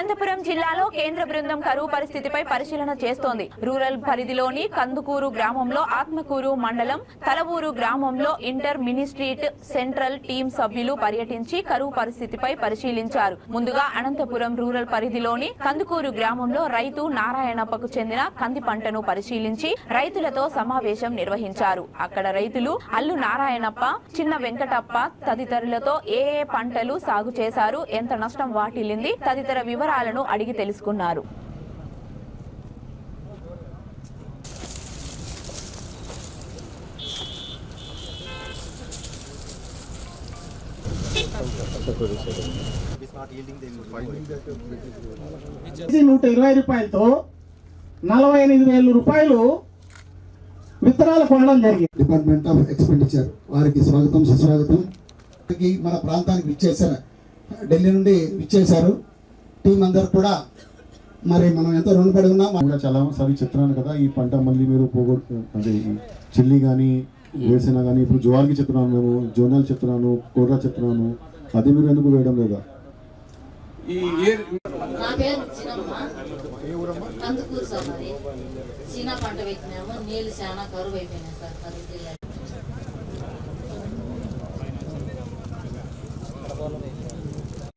అనంతపురం జిల్లాలో కేంద్ర బృందం కరువు పరిస్థితిపై పరిశీలన చేస్తోంది. రూరల్ పరిధిలోని కందుకూరు గ్రామంలో, ఆత్మకూరు మండలం తలవూరు గ్రామంలో ఇంటర్ మినిస్ట్రీట్ సెంట్రల్ టీం సభ్యులు పర్యటించి కరువు పరిస్థితిపై పరిశీలించారు. ముందుగా అనంతపురం రూరల్ పరిధిలోని కందుకూరు గ్రామంలో రైతు నారాయణప్పకు చెందిన కంది పంటను పరిశీలించి రైతులతో సమావేశం నిర్వహించారు. అక్కడ రైతులు అల్లు నారాయణప్ప, చిన్న వెంకటప్ప తదితరులతో ఏ పంటలు సాగు చేశారు, ఎంత నష్టం వాటిల్లింది తదితర వివరాలను అడిగి తెలుసుకున్నారు. రూపాయలతో 48,000 రూపాయలు విత్తనాలు కొనడం జరిగింది. డిపార్ట్మెంట్ ఆఫ్ ఎక్స్పెండిచర్ వారికి స్వాగతం, సుస్వాగతం. మన ప్రాంతానికి విచ్చేశారు, ఢిల్లీ నుండి విచ్చేశారు. టీం అందరు కూడా మరి మనం ఎంతో రుణపడి ఉన్నాం. చాలా సారి చెప్తున్నాను కదా, ఈ పంట మళ్ళీ మీరు అంటే చిల్లి కానీ వేరుశెనగ కానీ, ఇప్పుడు జోవార్కి చెప్తున్నాను, మేము జోనాలు చెప్తున్నాను, కోర్రా చెప్తున్నాను, అది మీరు ఎందుకు వేయడం లేదా? నా పేరు చిన్నమ్మ, కందుకూరు సార్. మరి చిన్న పంట పెట్టినాము, నీళ్ళు చాలా కరువు అయిపోయినాయి సార్ కరువు జిల్లా.